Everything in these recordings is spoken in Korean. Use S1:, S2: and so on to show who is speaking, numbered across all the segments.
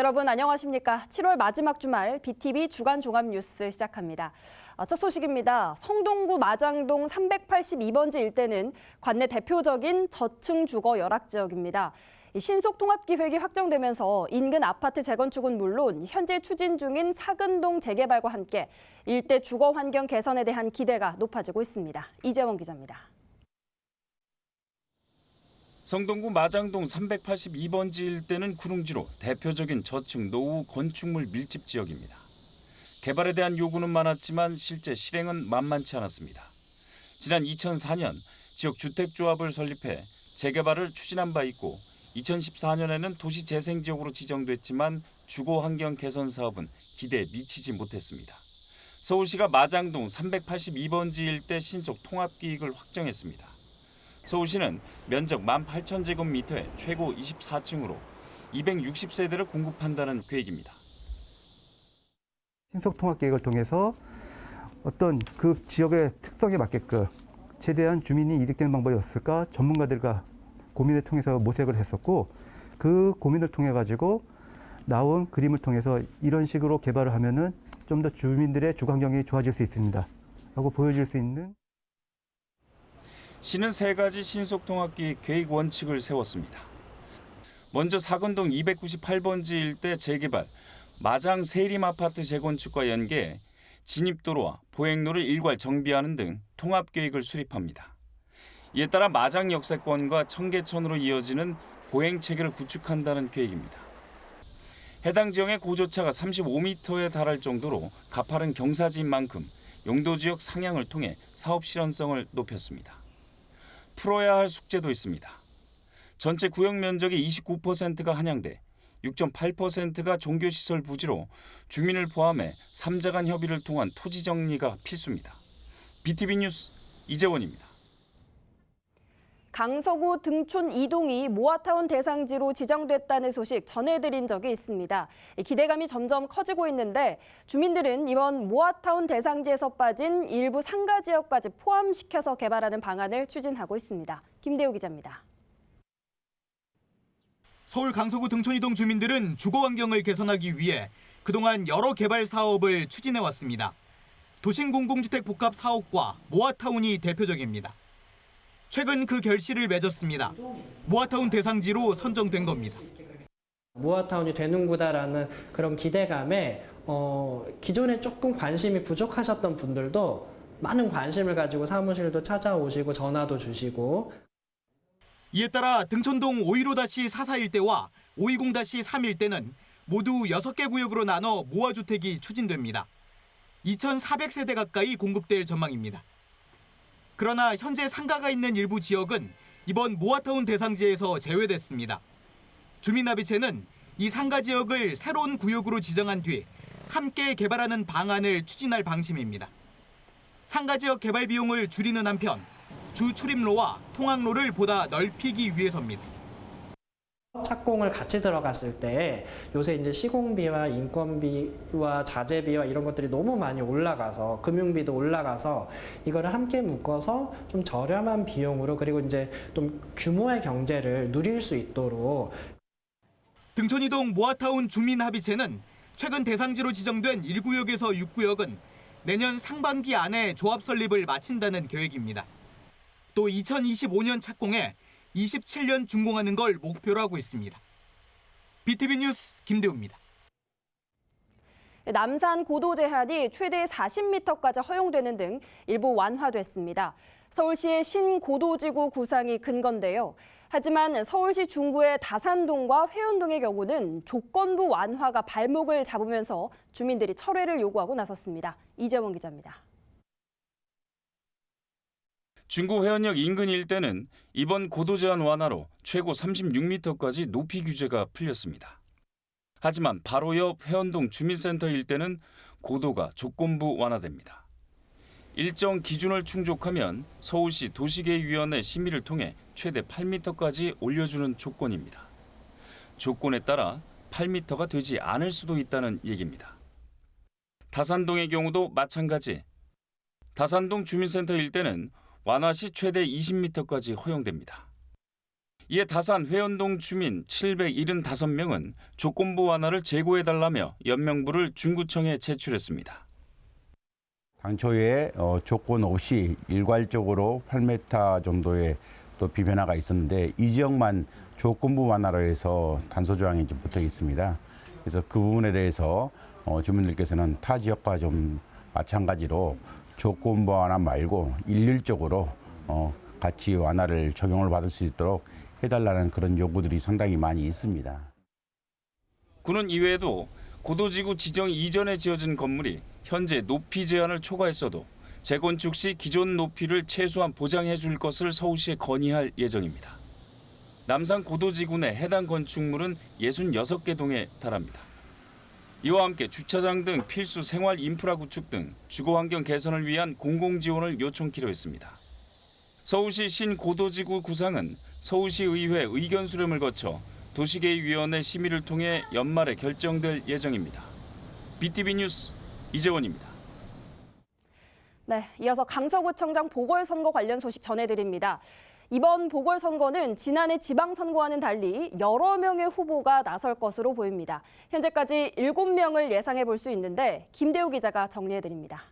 S1: 여러분 안녕하십니까? 7월 마지막 주말 BTV 주간 종합 뉴스 시작합니다. 첫 소식입니다. 성동구 마장동 382번지 일대는 관내 대표적인 저층 주거 열악 지역입니다. 신속 통합 기획이 확정되면서 인근 아파트 재건축은 물론 현재 추진 중인 사근동 재개발과 함께 일대 주거 환경 개선에 대한 기대가 높아지고 있습니다. 이재원 기자입니다.
S2: 성동구 마장동 382번지 일대는 구릉지로 대표적인 저층 노후 건축물 밀집 지역입니다. 개발에 대한 요구는 많았지만 실제 실행은 만만치 않았습니다. 지난 2004년 지역 주택조합을 설립해 재개발을 추진한 바 있고 2014년에는 도시재생지역으로 지정됐지만 주거환경 개선 사업은 기대에 미치지 못했습니다. 서울시가 마장동 382번지 일대 신속 통합기획을 확정했습니다. 서울시는 면적 18,000제곱미터에 최고 24층으로 260세대를 공급한다는 계획입니다.
S3: 신속통합계획을 통해서 어떤 그 지역의 특성에 맞게끔 최대한 주민이 이득되는 방법이 없을까 전문가들과 고민을 통해서 모색을 했었고 그 고민을 통해 가지고 나온 그림을 통해서 이런 식으로 개발을 하면은 좀 더 주민들의 주거 환경이 좋아질 수 있습니다. 라고 보여줄 수 있는.
S2: 시는 3가지 신속통합기 계획 원칙을 세웠습니다. 먼저 사근동 298번지 일대 재개발, 마장 세림아파트 재건축과 연계해 진입도로와 보행로를 일괄 정비하는 등 통합계획을 수립합니다. 이에 따라 마장 역세권과 청계천으로 이어지는 보행체계를 구축한다는 계획입니다. 해당 지역의 고조차가 35m에 달할 정도로 가파른 경사지인 만큼 용도지역 상향을 통해 사업 실현성을 높였습니다. 풀어야 할 숙제도 있습니다. 전체 구역 면적의 29%가 한양대, 6.8%가 종교시설 부지로 주민을 포함해 3자 간 협의를 통한 토지 정리가 필수입니다. BTV 뉴스 이재원입니다.
S1: 강서구 등촌 이동이 모아타운 대상지로 지정됐다는 소식 전해드린 적이 있습니다. 기대감이 점점 커지고 있는데 주민들은 이번 모아타운 대상지에서 빠진 일부 상가 지역까지 포함시켜서 개발하는 방안을 추진하고 있습니다. 김대우 기자입니다.
S4: 서울 강서구 등촌 이동 주민들은 주거 환경을 개선하기 위해 그동안 여러 개발 사업을 추진해왔습니다. 도심공공주택 복합 사업과 모아타운이 대표적입니다. 최근 그 결실을 맺었습니다. 모아타운 대상지로 선정된 겁니다.
S5: 모아타운이 되는구나라는 그런 기대감에 기존에 조금 관심이 부족하셨던 분들도 많은 관심을 가지고 사무실도 찾아오시고 전화도 주시고.
S4: 이에 따라 등촌동 515-44 일대와 520-3 일대는 모두 6개 구역으로 나눠 모아주택이 추진됩니다. 2,400세대 가까이 공급될 전망입니다. 그러나 현재 상가가 있는 일부 지역은 이번 모아타운 대상지에서 제외됐습니다. 주민합의체는 이 상가 지역을 새로운 구역으로 지정한 뒤 함께 개발하는 방안을 추진할 방침입니다. 상가 지역 개발 비용을 줄이는 한편 주 출입로와 통학로를 보다 넓히기 위해서입니다.
S5: 착공을 같이 들어갔을 때 요새 이제 시공비와 인건비와 자재비와 이런 것들이 너무 많이 올라가서 금융비도 올라가서 이거를 함께 묶어서 좀 저렴한 비용으로 그리고 이제 좀 규모의 경제를 누릴 수 있도록.
S4: 등촌이동 모아타운 주민합의체는 최근 대상지로 지정된 1구역에서 6구역은 내년 상반기 안에 조합 설립을 마친다는 계획입니다. 또 2025년 착공에 27년 준공하는 걸 목표로 하고 있습니다. BTV 뉴스 김대우입니다.
S1: 남산 고도 제한이 최대 40m까지 허용되는 등 일부 완화됐습니다. 서울시의 신고도지구 구상이 근건데요. 하지만 서울시 중구의 다산동과 회원동의 경우는 조건부 완화가 발목을 잡으면서 주민들이 철회를 요구하고 나섰습니다. 이재원 기자입니다.
S2: 중구 회원역 인근 일대는 이번 고도 제한 완화로 최고 36m까지 높이 규제가 풀렸습니다. 하지만 바로 옆 회원동 주민센터 일대는 고도가 조건부 완화됩니다. 일정 기준을 충족하면 서울시 도시계획위원회 심의를 통해 최대 8m까지 올려주는 조건입니다. 조건에 따라 8m가 되지 않을 수도 있다는 얘기입니다. 다산동의 경우도 마찬가지. 다산동 주민센터 일대는 완화 시 최대 20m까지 허용됩니다. 이에 다산 회원동 주민 775명은 조건부 완화를 재고해달라며 연명부를 중구청에 제출했습니다.
S6: 당초에 조건 없이 일괄적으로 8m 정도의 또 비변화가 있었는데 이 지역만 조건부 완화로 해서 단서 조항이 좀 붙어 있습니다. 그래서 그 부분에 대해서 주민들께서는 타 지역과 좀 마찬가지로 조건부 완화 말고 일률적으로 같이 완화를 적용을 받을 수 있도록 해달라는 그런 요구들이 상당히 많이 있습니다.
S2: 군은 이외에도 고도지구 지정 이전에 지어진 건물이 현재 높이 제한을 초과했어도 재건축 시 기존 높이를 최소한 보장해 줄 것을 서울시에 건의할 예정입니다. 남산 고도지구 내 해당 건축물은 66개 동에 달합니다. 이와 함께 주차장 등 필수 생활 인프라 구축 등 주거 환경 개선을 위한 공공 지원을 요청키로 했습니다. 서울시 신고도지구 구상은 서울시 의회 의견 수렴을 거쳐 도시계획위원회 심의를 통해 연말에 결정될 예정입니다. BTV 뉴스 이재원입니다.
S1: 네, 이어서 강서구청장 보궐선거 관련 소식 전해드립니다. 이번 보궐선거는 지난해 지방선거와는 달리 여러 명의 후보가 나설 것으로 보입니다. 현재까지 7명을 예상해 볼 수 있는데 김대우 기자가 정리해드립니다.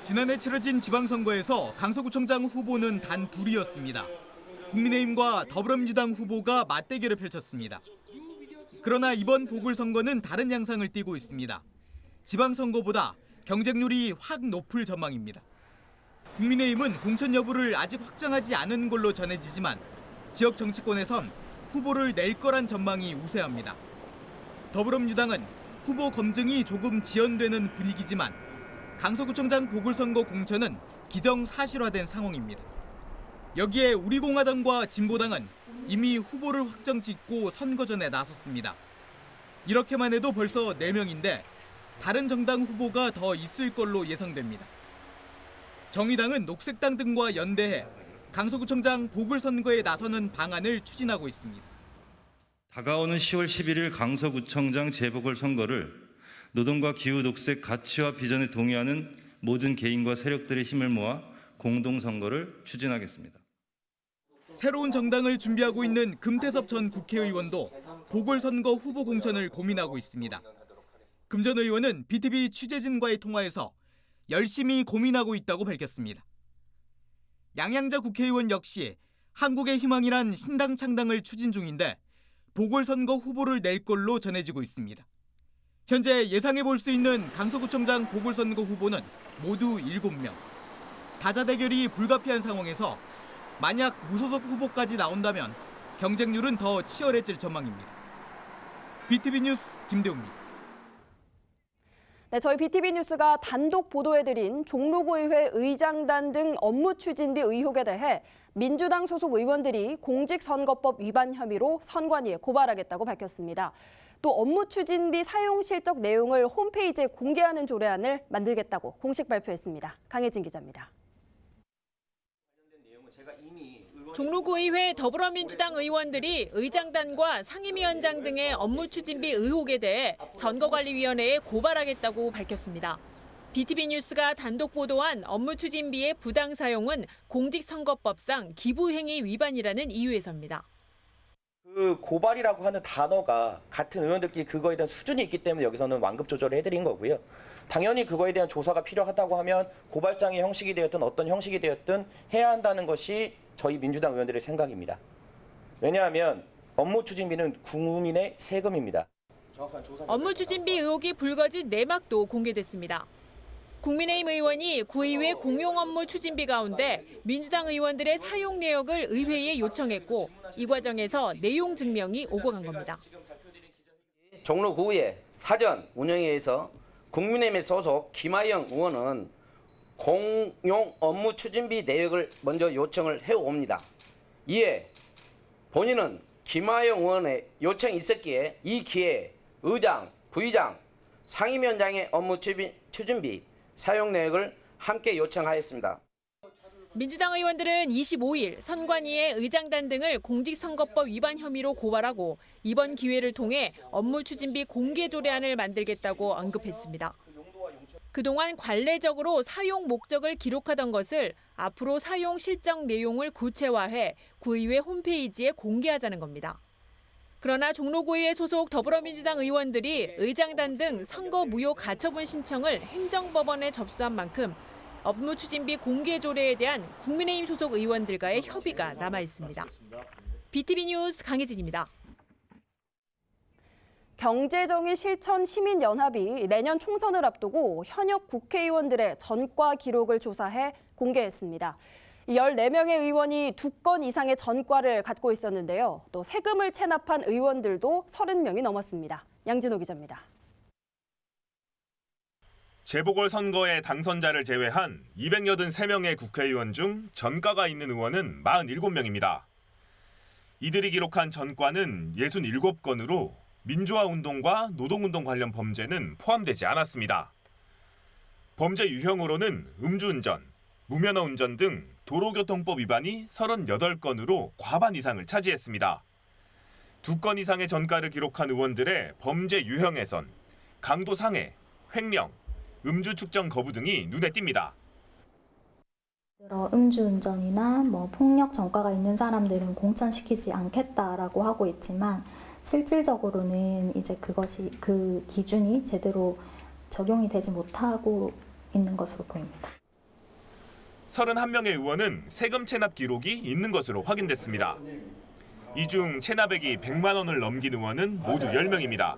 S4: 지난해 치러진 지방선거에서 강서구청장 후보는 단 둘이었습니다. 국민의힘과 더불어민주당 후보가 맞대결을 펼쳤습니다. 그러나 이번 보궐선거는 다른 양상을 띠고 있습니다. 지방선거보다 경쟁률이 확 높을 전망입니다. 국민의힘은 공천 여부를 아직 확정하지 않은 걸로 전해지지만 지역 정치권에선 후보를 낼 거란 전망이 우세합니다. 더불어민주당은 후보 검증이 조금 지연되는 분위기지만 강서구청장 보궐선거 공천은 기정사실화된 상황입니다. 여기에 우리공화당과 진보당은 이미 후보를 확정 짓고 선거전에 나섰습니다. 이렇게만 해도 벌써 4명인데 다른 정당 후보가 더 있을 걸로 예상됩니다. 정의당은 녹색당 등과 연대해 강서구청장 보궐선거에 나서는 방안을 추진하고 있습니다.
S7: 다가오는 10월 11일 강서구청장 재보궐선거를 노동과 기후 녹색 가치와 비전에 동의하는 모든 개인과 세력들의 힘을 모아 공동선거를 추진하겠습니다.
S4: 새로운 정당을 준비하고 있는 금태섭 전 국회의원도 보궐선거 후보 공천을 고민하고 있습니다. 금 전 의원은 BTV 취재진과의 통화에서 열심히 고민하고 있다고 밝혔습니다. 양양자 국회의원 역시 한국의 희망이란 신당 창당을 추진 중인데 보궐선거 후보를 낼 걸로 전해지고 있습니다. 현재 예상해 볼 수 있는 강서구청장 보궐선거 후보는 모두 7명. 다자 대결이 불가피한 상황에서 만약 무소속 후보까지 나온다면 경쟁률은 더 치열해질 전망입니다. BTV 뉴스 김대우입니다.
S1: 네, 저희 BTV 뉴스가 단독 보도해드린 종로구의회 의장단 등 업무 추진비 의혹에 대해 민주당 소속 의원들이 공직선거법 위반 혐의로 선관위에 고발하겠다고 밝혔습니다. 또 업무 추진비 사용 실적 내용을 홈페이지에 공개하는 조례안을 만들겠다고 공식 발표했습니다. 강혜진 기자입니다.
S8: 종로구의회 더불어민주당 의원들이 의장단과 상임위원장 등의 업무 추진비 의혹에 대해 선거관리위원회에 고발하겠다고 밝혔습니다. BTV 뉴스가 단독 보도한 업무 추진비의 부당 사용은 공직선거법상 기부행위 위반이라는 이유에서입니다.
S9: 그 고발이라고 하는 단어가 같은 의원들끼리 그거에 대한 수준이 있기 때문에 여기서는 완급 조절을 해드린 거고요. 당연히 그거에 대한 조사가 필요하다고 하면 고발장의 형식이 되었든 어떤 형식이 되었든 해야 한다는 것이 저희 민주당 의원들의 생각입니다. 왜냐하면 업무 추진비는 국민의 세금입니다.
S8: 업무 추진비 의혹이 불거진 내막도 공개됐습니다. 국민의힘 의원이 구의회 공용 업무 추진비 가운데 민주당 의원들의 사용 내역을 의회에 요청했고 이 과정에서 내용 증명이 오고 간 겁니다.
S10: 종로구의회 사전 운영회에서 국민의힘의 소속 김하영 의원은 공용 업무 추진비 내역을 먼저 요청을 해옵니다. 이에 본인은 김하영 의원의 요청이 있었기에 이 기회에 의장, 부의장, 상임위원장의 업무 추진비 사용 내역을 함께 요청하였습니다.
S8: 민주당 의원들은 25일 선관위에 의장단 등을 공직선거법 위반 혐의로 고발하고 이번 기회를 통해 업무 추진비 공개 조례안을 만들겠다고 언급했습니다. 그동안 관례적으로 사용 목적을 기록하던 것을 앞으로 사용 실적 내용을 구체화해 구의회 홈페이지에 공개하자는 겁니다. 그러나 종로구의회 소속 더불어민주당 의원들이 의장단 등 선거 무효 가처분 신청을 행정법원에 접수한 만큼 업무추진비 공개 조례에 대한 국민의힘 소속 의원들과의 협의가 남아 있습니다. BTV 뉴스 강혜진입니다.
S1: 경제정의 실천 시민연합이 내년 총선을 앞두고 현역 국회의원들의 전과 기록을 조사해 공개했습니다. 14명의 의원이 2건 이상의 전과를 갖고 있었는데요. 또 세금을 체납한 의원들도 30명이 넘었습니다. 양진호 기자입니다.
S11: 재보궐선거의 당선자를 제외한 283명의 국회의원 중 전과가 있는 의원은 47명입니다. 이들이 기록한 전과는 67건으로 민주화운동과 노동운동 관련 범죄는 포함되지 않았습니다. 범죄 유형으로는 음주운전, 무면허 운전 등 도로교통법 위반이 38건으로 과반 이상을 차지했습니다. 2건 이상의 전과를 기록한 의원들의 범죄 유형에선 강도 상해, 횡령, 음주 측정 거부 등이 눈에 띕니다.
S12: 음주운전이나 폭력 전과가 있는 사람들은 공천시키지 않겠다라고 하고 있지만 실질적으로는 이제 그 기준이 제대로 적용이 되지 못하고 있는 것으로 보입니다.
S11: 31명의 의원은 세금 체납 기록이 있는 것으로 확인됐습니다. 이 중 체납액이 100만 원을 넘긴 의원은 모두 10명입니다.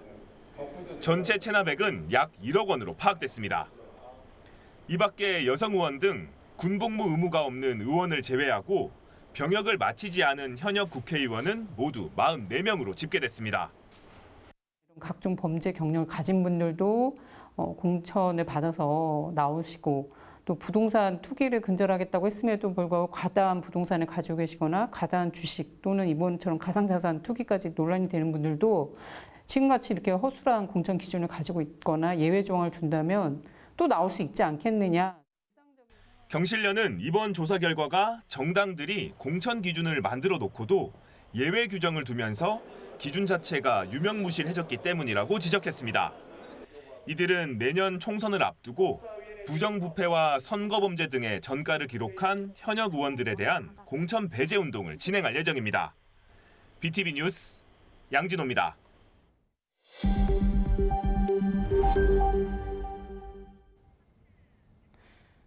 S11: 전체 체납액은 약 1억 원으로 파악됐습니다. 이 밖에 여성 의원 등 군복무 의무가 없는 의원을 제외하고 병역을 마치지 않은 현역 국회의원은 모두 44명으로 집계됐습니다.
S13: 각종 범죄 경력을 가진 분들도 공천을 받아서 나오시고 또 부동산 투기를 근절하겠다고 했음에도 불구하고 과다한 부동산을 가지고 계시거나 과다한 주식 또는 이번처럼 가상자산 투기까지 논란이 되는 분들도 지금같이 이렇게 허술한 공천 기준을 가지고 있거나 예외 조항을 둔다면 또 나올 수 있지 않겠느냐.
S11: 경실련은 이번 조사 결과가 정당들이 공천 기준을 만들어 놓고도 예외 규정을 두면서 기준 자체가 유명무실해졌기 때문이라고 지적했습니다. 이들은 내년 총선을 앞두고 부정부패와 선거범죄 등의 전과를 기록한 현역 의원들에 대한 공천 배제 운동을 진행할 예정입니다. BTV 뉴스 양진호입니다.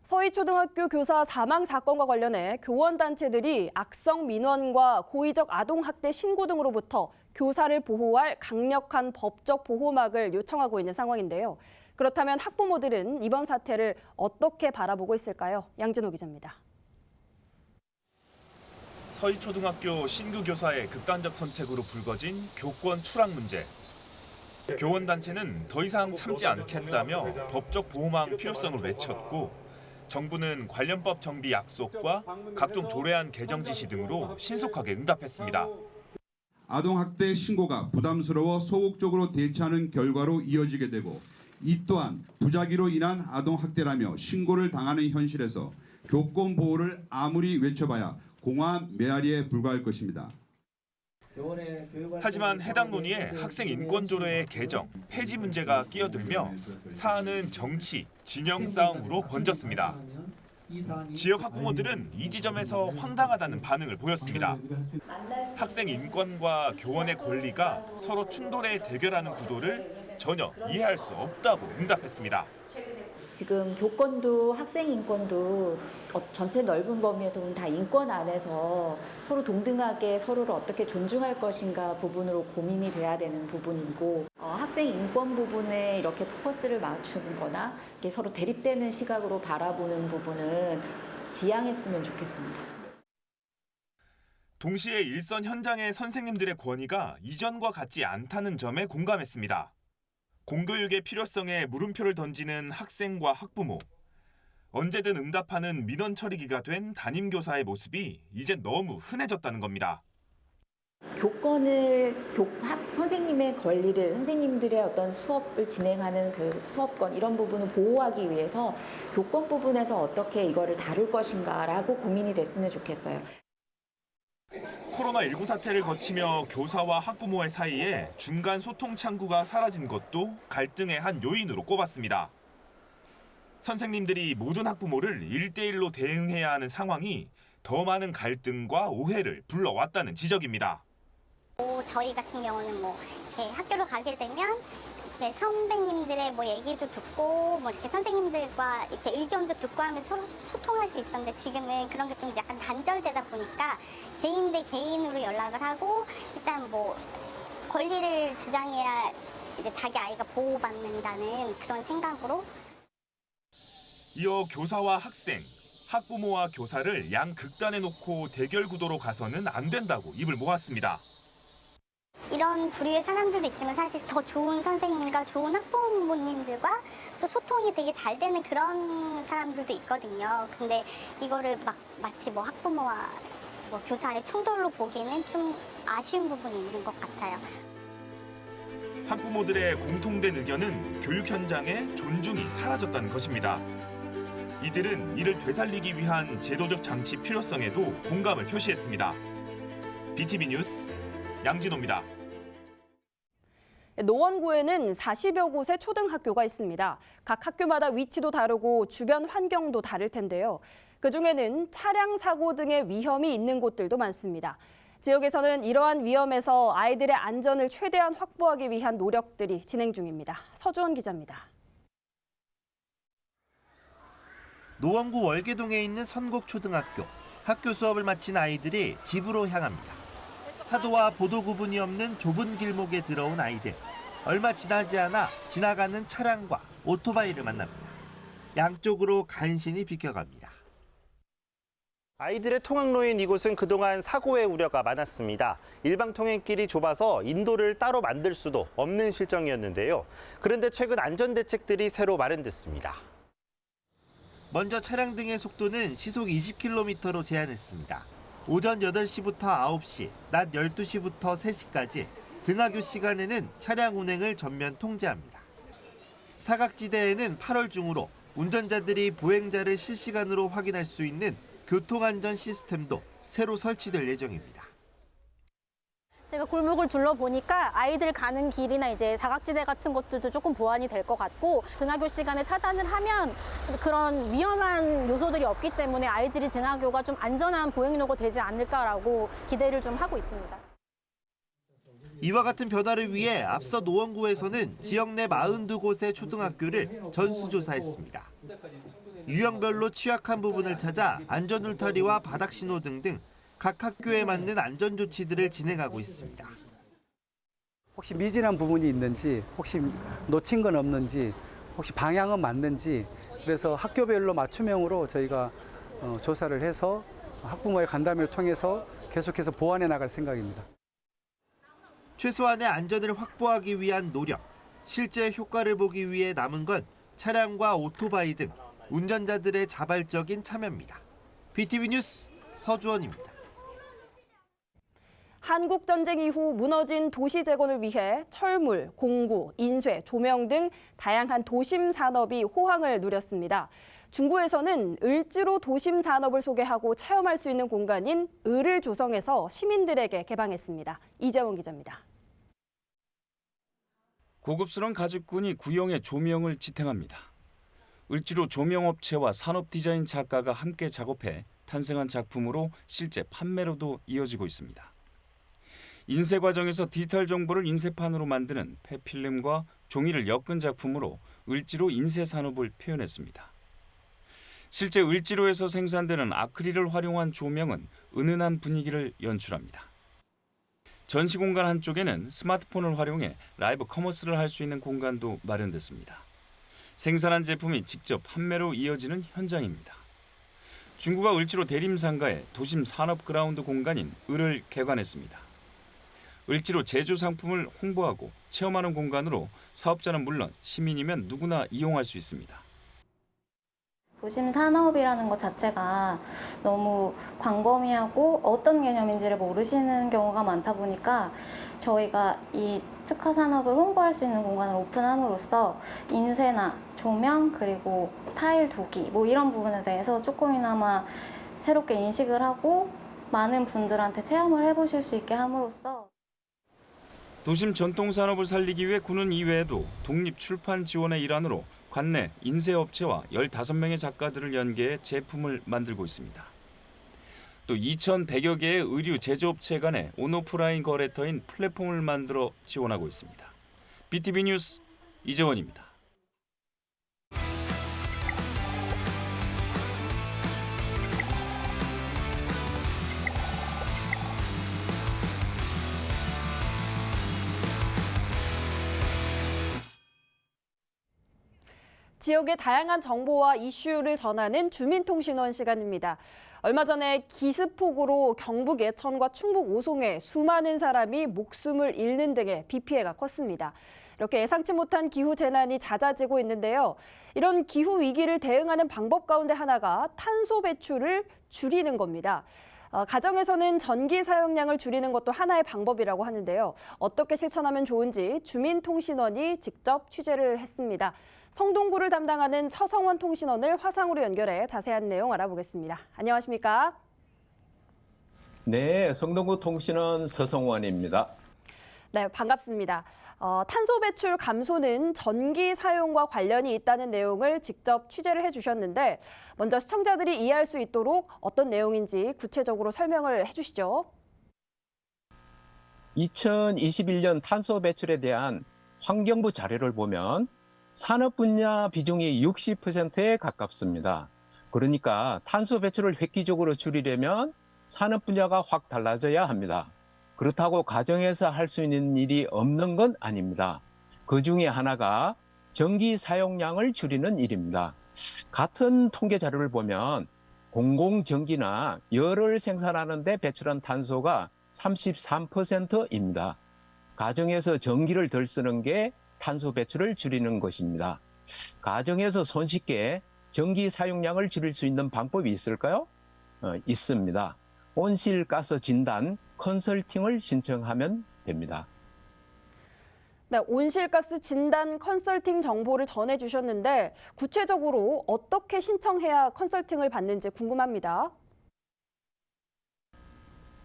S1: 서희초등학교 교사 사망 사건과 관련해 교원단체들이 악성 민원과 고의적 아동학대 신고 등으로부터 교사를 보호할 강력한 법적 보호막을 요청하고 있는 상황인데요. 그렇다면 학부모들은 이번 사태를 어떻게 바라보고 있을까요? 양진호 기자입니다.
S11: 서희초등학교 신규 교사의 극단적 선택으로 불거진 교권 추락 문제. 교원단체는 더 이상 참지 않겠다며 법적 보호망 필요성을 외쳤고 정부는 관련법 정비 약속과 각종 조례안 개정 지시 등으로 신속하게 응답했습니다.
S14: 아동학대 신고가 부담스러워 소극적으로 대처하는 결과로 이어지게 되고 이 또한 부작위로 인한 아동학대라며 신고를 당하는 현실에서 교권 보호를 아무리 외쳐봐야 공화 메아리에 불과할 것입니다.
S11: 하지만 해당 논의에 학생 인권조례의 개정, 폐지 문제가 끼어들며 사안은 정치, 진영 싸움으로 번졌습니다. 지역 학부모들은 이 지점에서 황당하다는 반응을 보였습니다. 학생 인권과 교원의 권리가 서로 충돌해 대결하는 구도를 전혀 이해할 수 없다고 응답했습니다.
S12: 지금 교권도 학생 인권도 전체 넓은 범위에서 보면 다 인권 안에서 서로 동등하게 서로를 어떻게 존중할 것인가 부분으로 고민이 돼야 되는 부분이고 학생 인권 부분에 이렇게 포커스를 맞추는 거나 이렇게 서로 대립되는 시각으로 바라보는 부분은 지양했으면 좋겠습니다.
S11: 동시에 일선 현장의 선생님들의 권위가 이전과 같지 않다는 점에 공감했습니다. 공교육의 필요성에 물음표를 던지는 학생과 학부모. 언제든 응답하는 민원 처리기가 된 담임교사의 모습이 이제 너무 흔해졌다는 겁니다.
S12: 교권을 선생님의 권리를 선생님들의 어떤 수업을 진행하는 그 수업권 이런 부분을 보호하기 위해서 교권 부분에서 어떻게 이거를 다룰 것인가라고 고민이 됐으면 좋겠어요.
S11: 코로나19 사태를 거치며 교사와 학부모의 사이에 중간 소통 창구가 사라진 것도 갈등의 한 요인으로 꼽았습니다. 선생님들이 모든 학부모를 1대1로 대응해야 하는 상황이 더 많은 갈등과 오해를 불러왔다는 지적입니다.
S15: 저희 같은 경우는 뭐 이렇게 학교를 가게 되면 이렇게 선배님들의 뭐 얘기도 듣고 뭐 이렇게 선생님들과 이렇게 의견도 듣고 하면서 서로 소통할 수 있었는데 지금은 그런 게 좀 약간 단절되다 보니까 개인 대 개인으로 연락을 하고 일단 뭐 권리를 주장해야 이제 자기 아이가 보호받는다는 그런 생각으로.
S11: 이어 교사와 학생, 학부모와 교사를 양극단에 놓고 대결 구도로 가서는 안 된다고 입을 모았습니다.
S15: 이런 부류의 사람들도 있지만 사실 더 좋은 선생님과 좋은 학부모님들과 또 소통이 되게 잘 되는 그런 사람들도 있거든요. 근데 이거를 마치 뭐 학부모와 뭐 교사의 충돌로 보기는 좀 아쉬운 부분이 있는 것 같아요.
S11: 학부모들의 공통된 의견은 교육 현장의 존중이 사라졌다는 것입니다. 이들은 이를 되살리기 위한 제도적 장치 필요성에도 공감을 표시했습니다. BTV 뉴스 양진호입니다.
S1: 노원구에는 40여 곳의 초등학교가 있습니다. 각 학교마다 위치도 다르고 주변 환경도 다를 텐데요. 그중에는 차량 사고 등의 위험이 있는 곳들도 많습니다. 지역에서는 이러한 위험에서 아이들의 안전을 최대한 확보하기 위한 노력들이 진행 중입니다. 서주원 기자입니다.
S16: 노원구 월계동에 있는 선곡초등학교. 학교 수업을 마친 아이들이 집으로 향합니다. 차도와 보도 구분이 없는 좁은 길목에 들어온 아이들. 얼마 지나지 않아 지나가는 차량과 오토바이를 만납니다. 양쪽으로 간신히 비켜갑니다. 아이들의 통학로인 이곳은 그동안 사고의 우려가 많았습니다. 일방 통행길이 좁아서 인도를 따로 만들 수도 없는 실정이었는데요. 그런데 최근 안전대책들이 새로 마련됐습니다. 먼저 차량 등의 속도는 시속 20km로 제한했습니다. 오전 8시부터 9시, 낮 12시부터 3시까지 등하교 시간에는 차량 운행을 전면 통제합니다. 사각지대에는 8월 중으로 운전자들이 보행자를 실시간으로 확인할 수 있는 교통안전 시스템도 새로 설치될 예정입니다.
S17: 제가 골목을 둘러보니까 아이들 가는 길이나 이제 사각지대 같은 것들도 조금 보완이 될 것 같고 등하교 시간에 차단을 하면 그런 위험한 요소들이 없기 때문에 아이들이 등하교가 좀 안전한 보행로가 되지 않을까라고 기대를 좀 하고 있습니다.
S16: 이와 같은 변화를 위해 앞서 노원구에서는 지역 내 42곳의 초등학교를 전수조사했습니다. 유형별로 취약한 부분을 찾아 안전 울타리와 바닥 신호 등등 각 학교에 맞는 안전 조치들을 진행하고 있습니다.
S18: 혹시 미진한 부분이 있는지, 혹시 놓친 건 없는지, 혹시 방향은 맞는지, 그래서 학교별로 맞춤형으로 저희가 조사를 해서 학부모의 간담회를 통해서 계속해서 보완해 나갈 생각입니다.
S16: 최소한의 안전을 확보하기 위한 노력, 실제 효과를 보기 위해 남은 건 차량과 오토바이 등 운전자들의 자발적인 참여입니다. BTV 뉴스 서주원입니다.
S1: 한국전쟁 이후 무너진 도시 재건을 위해 철물, 공구, 인쇄, 조명 등 다양한 도심 산업이 호황을 누렸습니다. 중구에서는 을지로 도심 산업을 소개하고 체험할 수 있는 공간인 을을 조성해서 시민들에게 개방했습니다. 이재원 기자입니다.
S2: 고급스러운 가죽군이 구형의 조명을 지탱합니다. 을지로 조명업체와 산업디자인 작가가 함께 작업해 탄생한 작품으로 실제 판매로도 이어지고 있습니다. 인쇄 과정에서 디지털 정보를 인쇄판으로 만드는 폐필름과 종이를 엮은 작품으로 을지로 인쇄 산업을 표현했습니다. 실제 을지로에서 생산되는 아크릴을 활용한 조명은 은은한 분위기를 연출합니다. 전시 공간 한쪽에는 스마트폰을 활용해 라이브 커머스를 할 수 있는 공간도 마련됐습니다. 생산한 제품이 직접 판매로 이어지는 현장입니다. 중구가 을지로 대림상가에 도심 산업 그라운드 공간인 을을 개관했습니다. 을지로 제조 상품을 홍보하고 체험하는 공간으로 사업자는 물론 시민이면 누구나 이용할 수 있습니다.
S19: 도심 산업이라는 것 자체가 너무 광범위하고 어떤 개념인지를 모르시는 경우가 많다 보니까 저희가 이 특화 산업을 홍보할 수 있는 공간을 오픈함으로써 인쇄나 조명 그리고 타일 도기 뭐 이런 부분에 대해서 조금이나마 새롭게 인식을 하고 많은 분들한테 체험을 해보실 수 있게 함으로써
S2: 도심 전통 산업을 살리기 위해 구는 이외에도 독립 출판 지원의 일환으로 관내 인쇄업체와 15명의 작가들을 연계해 제품을 만들고 있습니다. 또 2,100여 개의 의류 제조업체 간의 온오프라인 거래터인 플랫폼을 만들어 지원하고 있습니다. BTV 뉴스 이재원입니다.
S1: 지역의 다양한 정보와 이슈를 전하는 주민통신원 시간입니다. 얼마 전에 기습폭우로 경북 예천과 충북 오송에 수많은 사람이 목숨을 잃는 등의 비 피해가 컸습니다. 이렇게 예상치 못한 기후 재난이 잦아지고 있는데요. 이런 기후 위기를 대응하는 방법 가운데 하나가 탄소 배출을 줄이는 겁니다. 가정에서는 전기 사용량을 줄이는 것도 하나의 방법이라고 하는데요. 어떻게 실천하면 좋은지 주민통신원이 직접 취재를 했습니다. 성동구를 담당하는 서성원 통신원을 화상으로 연결해 자세한 내용 알아보겠습니다. 안녕하십니까?
S20: 네, 성동구 통신원 서성원입니다.
S1: 네, 반갑습니다. 탄소 배출 감소는 전기 사용과 관련이 있다는 내용을 직접 취재를 해주셨는데 먼저 시청자들이 이해할 수 있도록 어떤 내용인지 구체적으로 설명을 해주시죠.
S20: 2021년 탄소 배출에 대한 환경부 자료를 보면 산업 분야 비중이 60%에 가깝습니다. 그러니까 탄소 배출을 획기적으로 줄이려면 산업 분야가 확 달라져야 합니다. 그렇다고 가정에서 할 수 있는 일이 없는 건 아닙니다. 그 중에 하나가 전기 사용량을 줄이는 일입니다. 같은 통계 자료를 보면 공공전기나 열을 생산하는 데 배출한 탄소가 33%입니다. 가정에서 전기를 덜 쓰는 게 탄소 배출을 줄이는 것입니다. 가정에서 손쉽게 전기 사용량을 줄일 수 있는 방법이 있을까요? 있습니다. 온실가스 진단 컨설팅을 신청하면 됩니다.
S1: 네, 온실가스 진단 컨설팅 정보를 전해주셨는데 구체적으로 어떻게 신청해야 컨설팅을 받는지 궁금합니다.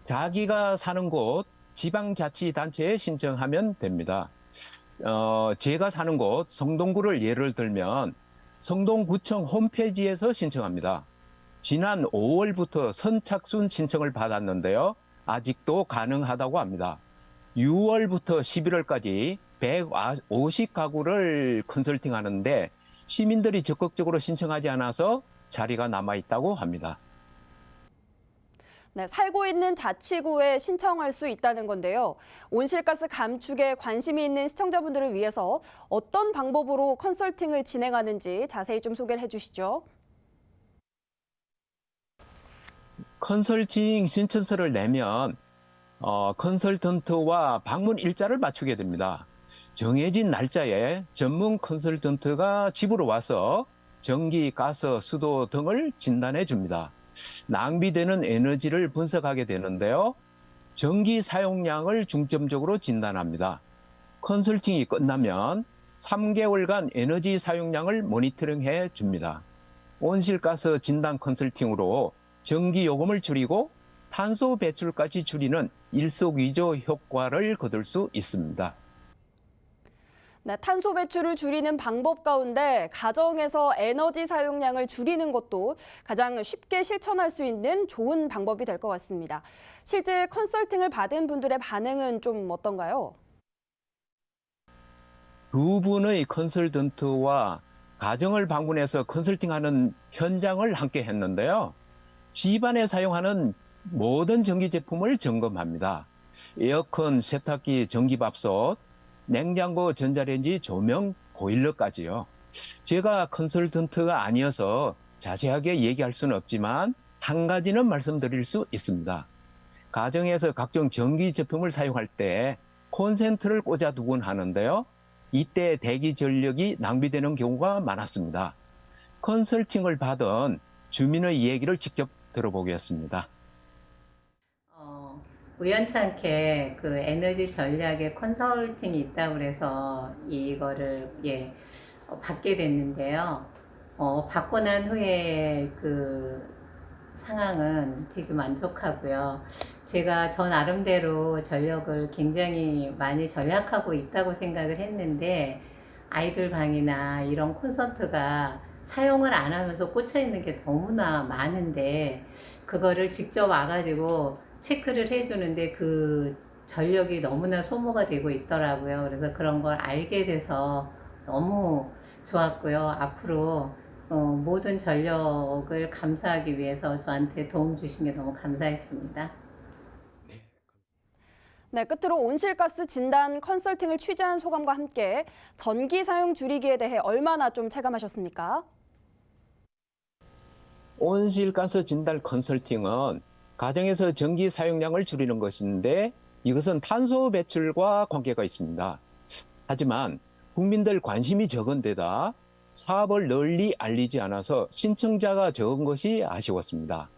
S20: 자기가 사는 곳 지방자치단체에 신청하면 됩니다. 제가 사는 곳 성동구를 예를 들면 성동구청 홈페이지에서 신청합니다. 지난 5월부터 선착순 신청을 받았는데요. 아직도 가능하다고 합니다. 6월부터 11월까지 150가구를 컨설팅하는데 시민들이 적극적으로 신청하지 않아서 자리가 남아있다고 합니다.
S1: 네, 살고 있는 자치구에 신청할 수 있다는 건데요. 온실가스 감축에 관심이 있는 시청자분들을 위해서 어떤 방법으로 컨설팅을 진행하는지 자세히 좀 소개를 해주시죠.
S20: 컨설팅 신청서를 내면 컨설턴트와 방문 일자를 맞추게 됩니다. 정해진 날짜에 전문 컨설턴트가 집으로 와서 전기, 가스, 수도 등을 진단해 줍니다. 낭비되는 에너지를 분석하게 되는데요. 전기 사용량을 중점적으로 진단합니다. 컨설팅이 끝나면 3개월간 에너지 사용량을 모니터링해 줍니다. 온실가스 진단 컨설팅으로 전기 요금을 줄이고 탄소 배출까지 줄이는 일석이조 효과를 거둘 수 있습니다.
S1: 네, 탄소 배출을 줄이는 방법 가운데 가정에서 에너지 사용량을 줄이는 것도 가장 쉽게 실천할 수 있는 좋은 방법이 될 것 같습니다. 실제 컨설팅을 받은 분들의 반응은 좀 어떤가요?
S20: 두 분의 컨설턴트와 가정을 방문해서 컨설팅하는 현장을 함께 했는데요. 집안에 사용하는 모든 전기 제품을 점검합니다. 에어컨, 세탁기, 전기밥솥, 냉장고, 전자레인지, 조명, 보일러까지요. 제가 컨설턴트가 아니어서 자세하게 얘기할 수는 없지만 한 가지는 말씀드릴 수 있습니다. 가정에서 각종 전기 제품을 사용할 때 콘센트를 꽂아두곤 하는데요. 이때 대기 전력이 낭비되는 경우가 많았습니다. 컨설팅을 받은 주민의 얘기를 직접 들어보겠습니다.
S21: 우연찮게 그 에너지 전략의 컨설팅이 있다고 그래서 이거를 받게 됐는데요. 받고 난 후에 그 상황은 되게 만족하고요. 제가 저 나름대로 전력을 굉장히 많이 절약하고 있다고 생각을 했는데 아이들 방이나 이런 콘서트가 사용을 안 하면서 꽂혀 있는 게 너무나 많은데 그거를 직접 와가지고 체크를 해주는데 그 전력이 너무나 소모가 되고 있더라고요. 그래서 그런 걸 알게 돼서 너무 좋았고요. 앞으로 모든 전력을 감수하기 위해서 저한테 도움 주신 게 너무 감사했습니다.
S1: 네, 끝으로 온실가스 진단 컨설팅을 취재한 소감과 함께 전기 사용 줄이기에 대해 얼마나 좀 체감하셨습니까?
S20: 온실가스 진단 컨설팅은 가정에서 전기 사용량을 줄이는 것인데 이것은 탄소 배출과 관계가 있습니다. 하지만 국민들 관심이 적은 데다 사업을 널리 알리지 않아서 신청자가 적은 것이 아쉬웠습니다.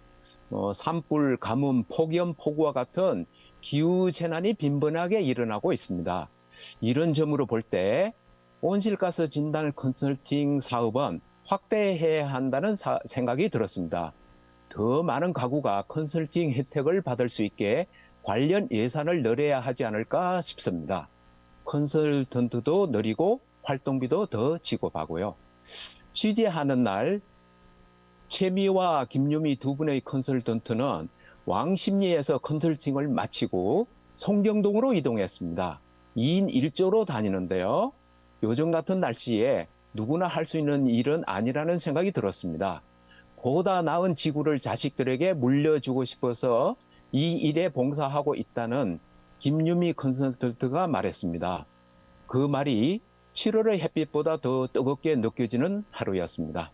S20: 산불, 가뭄, 폭염, 폭우와 같은 기후 재난이 빈번하게 일어나고 있습니다. 이런 점으로 볼 때 온실가스 진단 컨설팅 사업은 확대해야 한다는 생각이 들었습니다. 더 많은 가구가 컨설팅 혜택을 받을 수 있게 관련 예산을 늘려야 하지 않을까 싶습니다. 컨설턴트도 늘리고 활동비도 더 지급하고요. 취재하는 날 최미와 김유미 두 분의 컨설턴트는 왕십리에서 컨설팅을 마치고 송경동으로 이동했습니다. 2인 1조로 다니는데요. 요즘 같은 날씨에 누구나 할 수 있는 일은 아니라는 생각이 들었습니다. 보다 나은 지구를 자식들에게 물려주고 싶어서 이 일에 봉사하고 있다는 김유미 컨설턴트가 말했습니다. 그 말이 7월의 햇빛보다 더 뜨겁게 느껴지는 하루였습니다.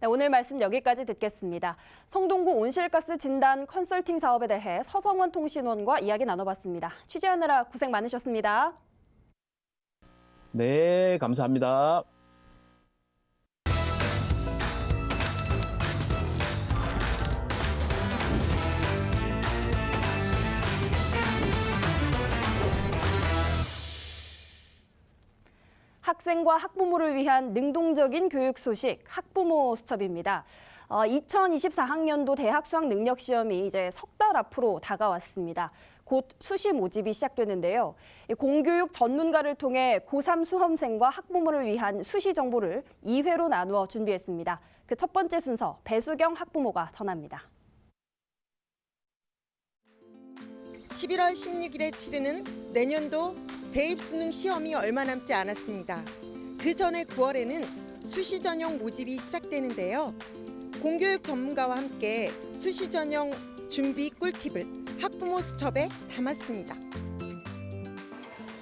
S1: 네, 오늘 말씀 여기까지 듣겠습니다. 성동구 온실가스 진단 컨설팅 사업에 대해 서성원 통신원과 이야기 나눠봤습니다. 취재하느라 고생 많으셨습니다.
S20: 네, 감사합니다.
S1: 학생과 학부모를 위한 능동적인 교육 소식, 학부모 수첩입니다. 2024학년도 대학 수학 능력 시험이 이제 석 달 앞으로 다가왔습니다. 곧 수시 모집이 시작되는데요. 공교육 전문가를 통해 고3 수험생과 학부모를 위한 수시 정보를 2회로 나누어 준비했습니다. 그 첫 번째 순서 배수경 학부모가 전합니다.
S3: 11월 16일에 치르는 내년도 대입 수능 시험이 얼마 남지 않았습니다. 그 전에 9월에는 수시 전형 모집이 시작되는데요. 공교육 전문가와 함께 수시 전형 준비 꿀팁을 학부모 수첩에 담았습니다.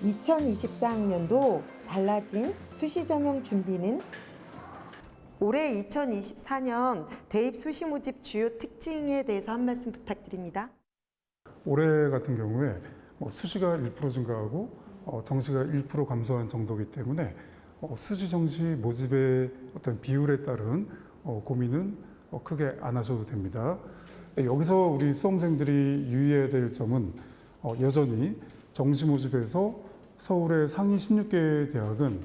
S22: 2024학년도 달라진 수시 전형 준비는 올해 2024년 대입 수시 모집 주요 특징에 대해서 한 말씀 부탁드립니다.
S23: 올해 같은 경우에 수시가 1% 증가하고 정시가 1% 감소한 정도이기 때문에 수시 정시 모집의 어떤 비율에 따른 고민은 크게 안 하셔도 됩니다. 여기서 우리 수험생들이 유의해야 될 점은 여전히 정시 모집에서 서울의 상위 16개 대학은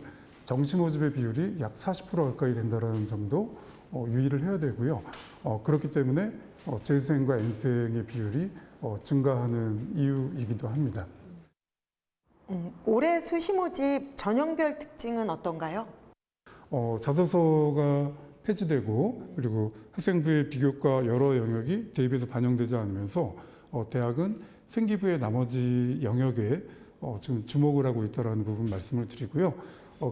S23: 정시 모집의 비율이 약 40% 가까이 된다는 점도 유의를 해야 되고요. 그렇기 때문에 재수생과 N수생의 비율이 증가하는 이유이기도 합니다.
S22: 올해 수시 모집 전형별 특징은 어떤가요?
S23: 자소서가 폐지되고 그리고 학생부의 비교과 여러 영역이 대입에서 반영되지 않으면서 대학은 생기부의 나머지 영역에 지금 주목을 하고 있다는 부분 말씀을 드리고요.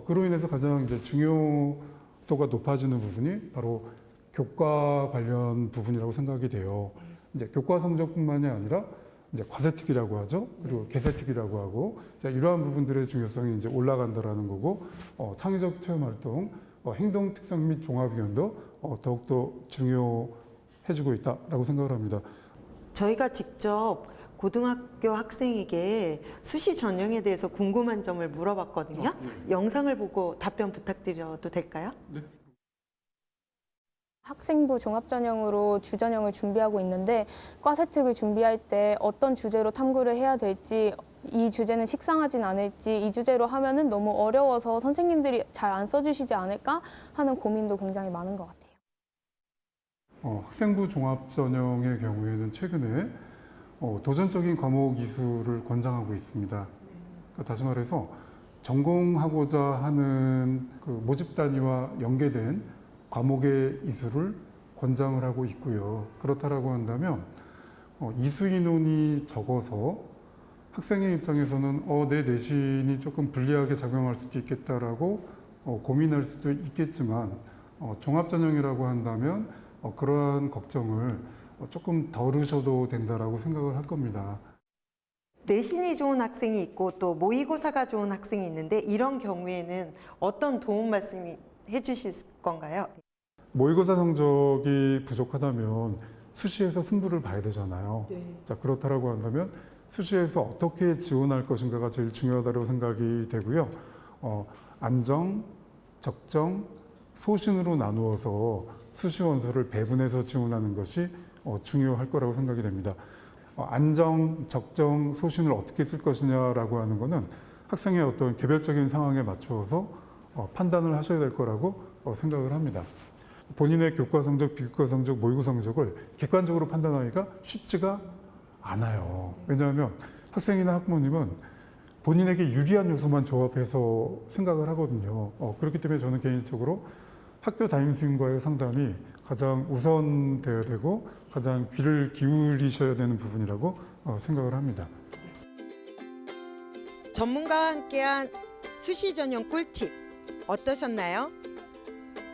S23: 그로 인해서 가장 이제 중요도가 높아지는 부분이 바로 교과 관련 부분이라고 생각이 돼요. 이제 교과 성적뿐만이 아니라 이제 과세특기라고 하죠. 그리고 개세특기라고 하고 이러한 부분들의 중요성이 이제 올라간다라는 거고 창의적 체험 활동, 행동 특성 및 종합위원도 더욱더 중요해지고 있다라고 생각을 합니다.
S22: 저희가 직접 고등학교 학생에게 수시 전형에 대해서 궁금한 점을 물어봤거든요. 영상을 보고 답변 부탁드려도 될까요?
S23: 네.
S24: 학생부 종합전형으로 주전형을 준비하고 있는데 과세특을 준비할 때 어떤 주제로 탐구를 해야 될지 이 주제는 식상하진 않을지 이 주제로 하면은 너무 어려워서 선생님들이 잘 안 써주시지 않을까 하는 고민도 굉장히 많은 것 같아요.
S23: 학생부 종합전형의 경우에는 최근에 도전적인 과목 이수를 권장하고 있습니다. 그러니까 다시 말해서 전공하고자 하는 그 모집 단위와 연계된 과목의 이수를 권장을 하고 있고요. 그렇다라고 한다면 이수 인원이 적어서 학생의 입장에서는 내 내신이 조금 불리하게 작용할 수도 있겠다라고 고민할 수도 있겠지만 종합전형이라고 한다면 그러한 걱정을 조금 덜으셔도 된다라고 생각을 할 겁니다.
S22: 내신이 좋은 학생이 있고 또 모의고사가 좋은 학생이 있는데 이런 경우에는 어떤 도움 말씀 해주실 건가요?
S23: 모의고사 성적이 부족하다면 수시에서 승부를 봐야 되잖아요. 자, 그렇다라고 한다면 수시에서 어떻게 지원할 것인가가 제일 중요하다고 생각이 되고요. 안정, 적정, 소신으로 나누어서 수시 원서를 배분해서 지원하는 것이 중요할 거라고 생각이 됩니다. 안정, 적정, 소신을 어떻게 쓸 것이냐라고 하는 것은 학생의 어떤 개별적인 상황에 맞추어서 판단을 하셔야 될 거라고 생각을 합니다. 본인의 교과 성적, 비교과 성적, 모의고사 성적을 객관적으로 판단하기가 쉽지가 않아요. 왜냐하면 학생이나 학부모님은 본인에게 유리한 요소만 조합해서 생각을 하거든요. 그렇기 때문에 저는 개인적으로 학교 담임 선생님과의 상담이 가장 우선되어야 되고 가장 귀를 기울이셔야 되는 부분이라고 생각을 합니다.
S3: 전문가와 함께한 수시 전형 꿀팁 어떠셨나요?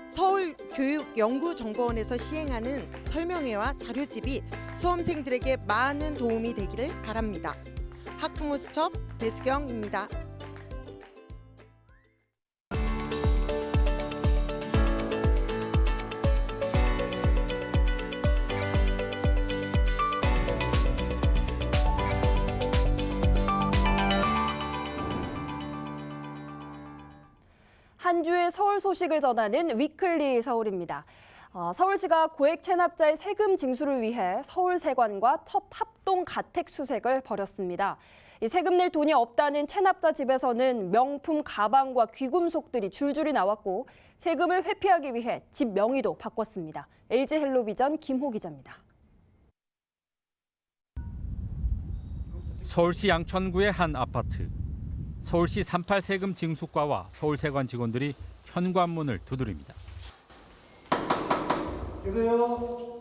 S3: 서울교육연구정보원에서 시행하는 설명회와 자료집이 수험생들에게 많은 도움이 되기를 바랍니다. 학부모 수첩 배수경입니다.
S1: 한 주의 서울 소식을 전하는 위클리 서울입니다. 서울시가 고액 체납자의 세금 징수를 위해 서울세관과 첫 합동 가택 수색을 벌였습니다. 이 세금 낼 돈이 없다는 체납자 집에서는 명품 가방과 귀금속들이 줄줄이 나왔고 세금을 회피하기 위해 집 명의도 바꿨습니다. LG 헬로비전 김호 기자입니다.
S4: 서울시 양천구의 한 아파트. 서울시 38 세금 징수과와 서울세관 직원들이 현관문을 두드립니다.
S23: 계세요?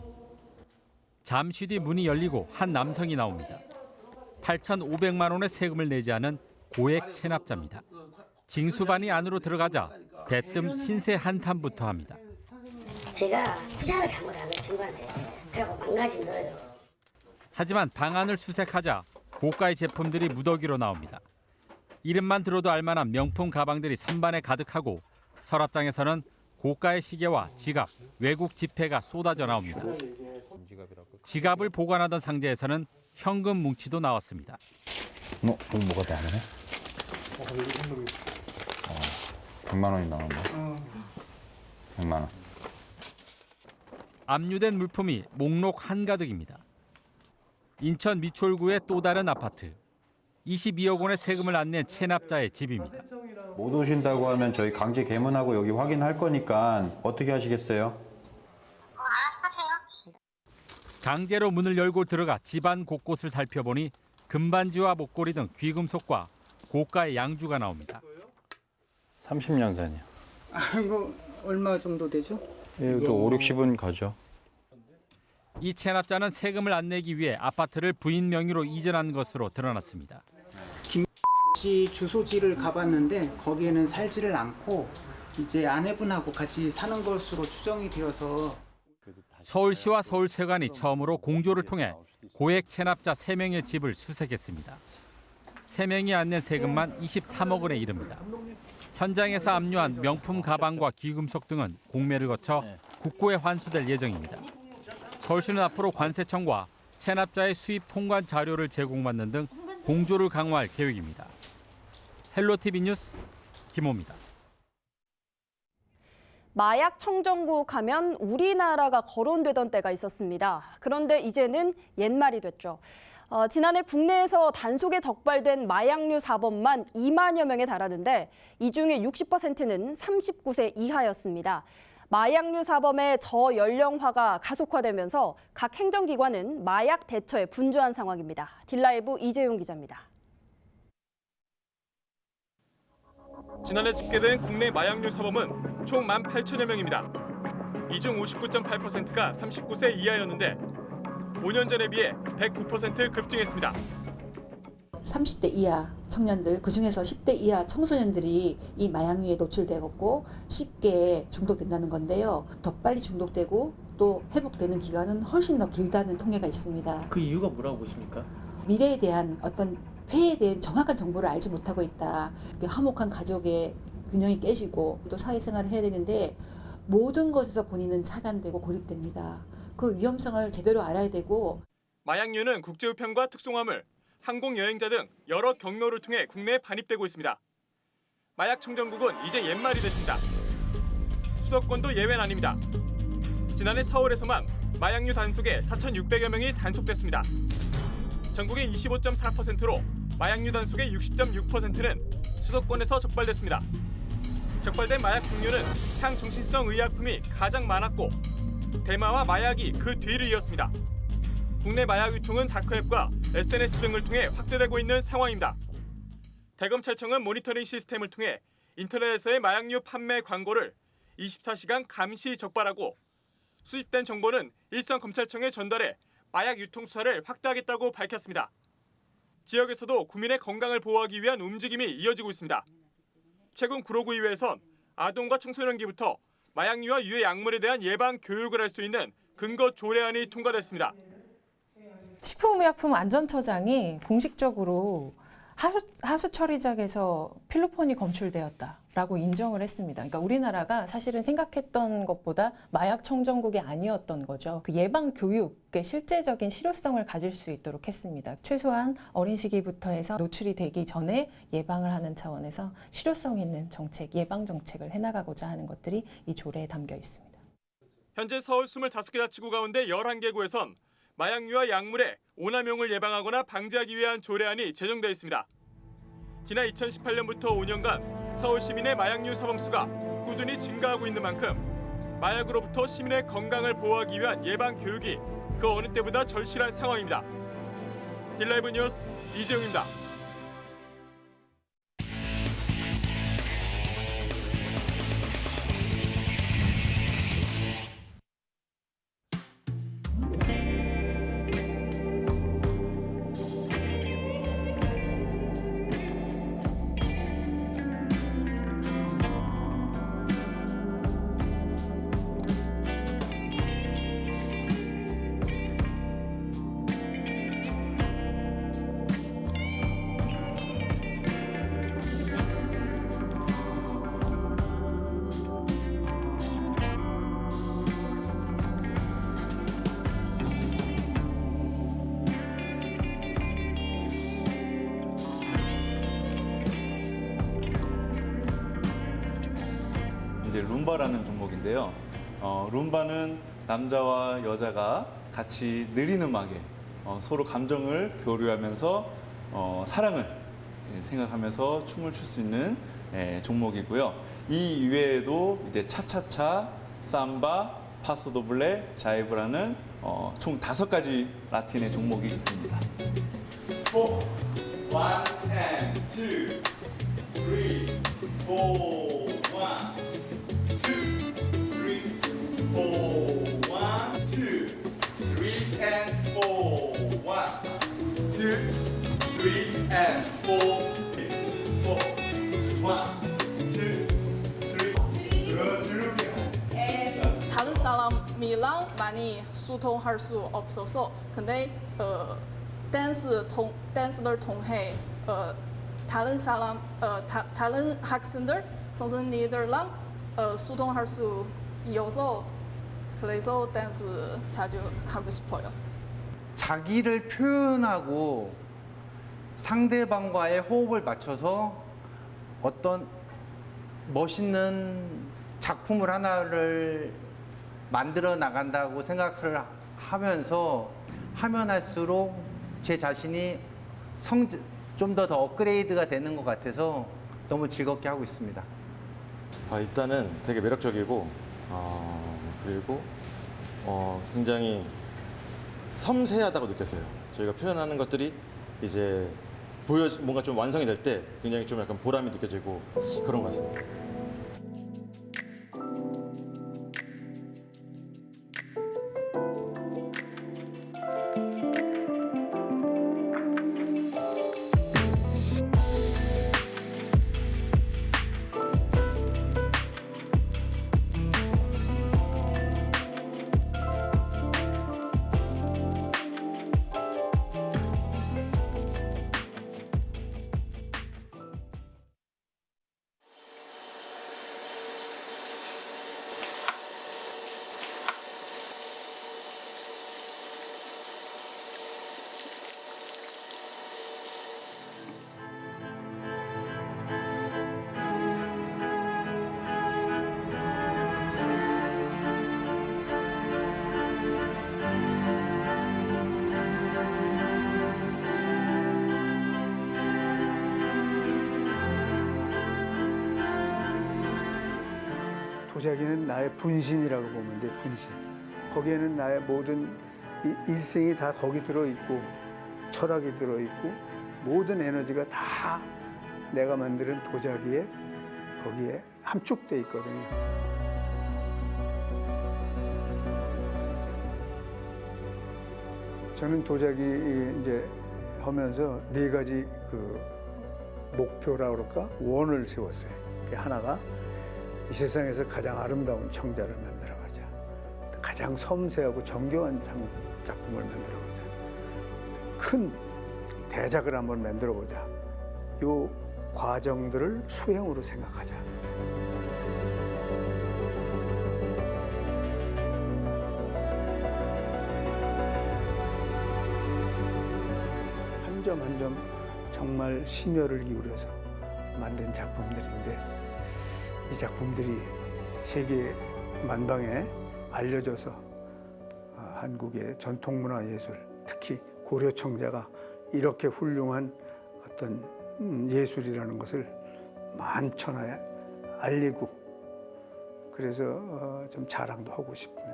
S4: 잠시 뒤 문이 열리고 한 남성이 나옵니다. 8,500만 원의 세금을 내지 않은 고액 체납자입니다. 징수반이 안으로 들어가자 대뜸 신세 한탄부터 합니다.
S5: 제가 투자를 잘못하는 친구한테 그래고 망가진 거예요.
S4: 하지만 방안을 수색하자 고가의 제품들이 무더기로 나옵니다. 이름만 들어도 알만한 명품 가방들이 선반에 가득하고 서랍장에서는 고가의 시계와 지갑, 외국 지폐가 쏟아져 나옵니다. 지갑을 보관하던 상자에서는 현금 뭉치도 나왔습니다.
S6: 여기 뭐가 더 안 하네? 100만 원이 나왔네. 100만 원.
S4: 압류된 물품이 목록 한가득입니다. 인천 미추홀구의 또 다른 아파트. 22억 원의 세금을 안 낸 체납자의 집입니다.
S6: 못 오신다고 하면 저희 강제 개문하고 여기 확인할 거니까 어떻게 하시겠어요?
S4: 강제로 문을 열고 들어가 집안 곳곳을 살펴보니 금반지와 목걸이 등 귀금속과 고가의 양주가 나옵니다.
S6: 30년 전이요.
S7: 이거 얼마 정도 되죠?
S6: 예, 또 5, 60은 가죠.
S4: 이 체납자는 세금을 안 내기 위해 아파트를 부인 명의로 이전한 것으로 드러났습니다.
S7: 김 씨 주소지를 가봤는데 거기에는 살지를 않고 이제 아내분하고 같이 사는 것으로 추정이 되어서
S4: 서울시와 서울세관이 처음으로 공조를 통해 고액 체납자 3명의 집을 수색했습니다. 3명이 안 낸 세금만 23억 원에 이릅니다. 현장에서 압류한 명품 가방과 귀금속 등은 공매를 거쳐 국고에 환수될 예정입니다. 서울시는 앞으로 관세청과 체납자의 수입 통관 자료를 제공받는 등 공조를 강화할 계획입니다. 헬로티비 뉴스 김호입니다.
S1: 마약 청정국 하면 우리나라가 거론되던 때가 있었습니다. 그런데 이제는 옛말이 됐죠. 지난해 국내에서 단속에 적발된 마약류 사범만 2만여 명에 달하는데 이 중에 60%는 39세 이하였습니다. 마약류 사범의 저연령화가 가속화되면서 각 행정기관은 마약 대처에 분주한 상황입니다. 딜라이브 이재용 기자입니다.
S8: 지난해 집계된 국내 마약류 사범은 총 18,000여 명입니다. 이 중 59.8%가 39세 이하였는데 5년 전에 비해 109% 급증했습니다.
S9: 30대 이하 청년들, 그중에서 10대 이하 청소년들이 이 마약류에 노출되었고 쉽게 중독된다는 건데요. 더 빨리 중독되고 또 회복되는 기간은 훨씬 더 길다는 통계가 있습니다.
S10: 그 이유가 뭐라고 보십니까?
S9: 미래에 대한 어떤 폐해에 대한 정확한 정보를 알지 못하고 있다. 화목한 가족의 균형이 깨지고 또 사회생활을 해야 되는데 모든 것에서 본인은 차단되고 고립됩니다. 그 위험성을 제대로 알아야 되고
S8: 마약류는 국제우편과 특송화물, 항공여행자 등 여러 경로를 통해 국내에 반입되고 있습니다. 마약 청정국은 이제 옛말이 됐습니다. 수도권도 예외는 아닙니다. 지난해 4월에서만 마약류 단속에 4,600여 명이 단속됐습니다. 전국의 25.4%로 마약류 단속의 60.6%는 수도권에서 적발됐습니다. 적발된 마약 종류는 향정신성 의약품이 가장 많았고 대마와 마약이 그 뒤를 이었습니다. 국내 마약 유통은 다크웹과 SNS 등을 통해 확대되고 있는 상황입니다. 대검찰청은 모니터링 시스템을 통해 인터넷에서의 마약류 판매 광고를 24시간 감시 적발하고 수집된 정보는 일선 검찰청에 전달해 마약 유통 수사를 확대하겠다고 밝혔습니다. 지역에서도 국민의 건강을 보호하기 위한 움직임이 이어지고 있습니다. 최근 구로구의회에선 아동과 청소년기부터 마약류와 유해 약물에 대한 예방 교육을 할 수 있는 근거 조례안이 통과됐습니다.
S13: 식품의약품 안전처장이 공식적으로 하수 처리장에서 필로폰이 검출되었다라고 인정을 했습니다. 그러니까 우리나라가 사실은 생각했던 것보다 마약 청정국이 아니었던 거죠. 그 예방 교육의 실제적인 실효성을 가질 수 있도록 했습니다. 최소한 어린 시기부터 해서 노출이 되기 전에 예방을 하는 차원에서 실효성 있는 정책, 예방 정책을 해나가고자 하는 것들이 이 조례에 담겨 있습니다.
S8: 현재 서울 25개 자치구 가운데 11개 구에선 마약류와 약물의 오남용을 예방하거나 방지하기 위한 조례안이 제정되어 있습니다. 지난 2018년부터 5년간 서울 시민의 마약류 사범 수가 꾸준히 증가하고 있는 만큼 마약으로부터 시민의 건강을 보호하기 위한 예방 교육이 그 어느 때보다 절실한 상황입니다. 딜라이브 뉴스 이재용입니다.
S25: 이제 룸바라는 종목인데요. 룸바는 남자와 여자가 같이 느린 음악에 서로 감정을 교류하면서 사랑을 생각하면서 춤을 출 수 있는 종목이고요. 이 이외에도 이제 차차차, 삼바, 파소도블레, 자이브라는 총 5가지 라틴의 종목이 있습니다.
S26: 4, 1 and 2, 3, 4, 1, 2, 3, 4, 1, 2, 3 and 4, 1, 2, 3 and 4, 4, 1, 2, 3.
S24: 다른 사람이랑 많이 소통할 수 없어서 근데 댄스를 통해 다른 학생들 선생님들랑 소통할 수 있어서 그래서 댄스 자주 하고 싶어요.
S18: 자기를 표현하고 상대방과의 호흡을 맞춰서 어떤 멋있는 작품을 하나를 만들어 나간다고 생각을 하면서 하면 할수록 제 자신이 좀 더 업그레이드가 되는 것 같아서 너무 즐겁게 하고 있습니다.
S27: 일단은 되게 매력적이고 그리고 굉장히 섬세하다고 느꼈어요. 저희가 표현하는 것들이 이제 뭔가 좀 완성이 될 때 굉장히 좀 약간 보람이 느껴지고 그런 것 같습니다.
S10: 도자기는 나의 분신이라고 보면 돼, 분신. 거기에는 나의 모든 일생이 다 거기 들어있고 철학이 들어있고 모든 에너지가 다 내가 만드는 도자기에 거기에 함축돼 있거든요. 저는 도자기 이제 하면서 4가지 그 목표라 그럴까? 원을 세웠어요. 그게 하나가 이 세상에서 가장 아름다운 청자를 만들어가자. 가장 섬세하고 정교한 작품을 만들어가자. 큰 대작을 한번 만들어보자. 이 과정들을 수행으로 생각하자. 한 점 한 점 정말 심혈을 기울여서 만든 작품들인데 이 작품들이 세계 만방에 알려져서 한국의 전통문화 예술, 특히 고려청자가 이렇게 훌륭한 어떤 예술이라는 것을 만천하에 알리고 그래서 좀 자랑도 하고 싶습니다.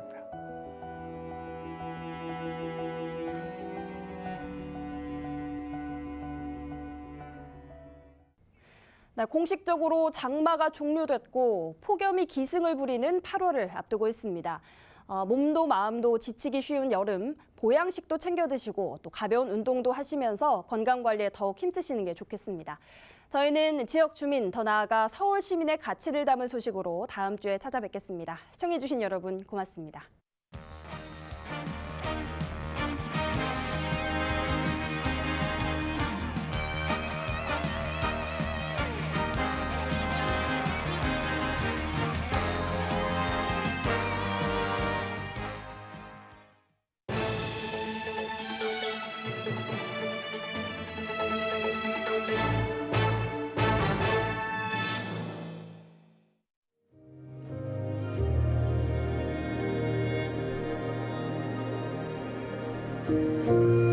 S1: 네, 공식적으로 장마가 종료됐고 폭염이 기승을 부리는 8월을 앞두고 있습니다. 몸도 마음도 지치기 쉬운 여름, 보양식도 챙겨 드시고 또 가벼운 운동도 하시면서 건강 관리에 더욱 힘쓰시는 게 좋겠습니다. 저희는 지역 주민, 더 나아가 서울 시민의 가치를 담은 소식으로 다음 주에 찾아뵙겠습니다. 시청해주신 여러분 고맙습니다.
S10: 음.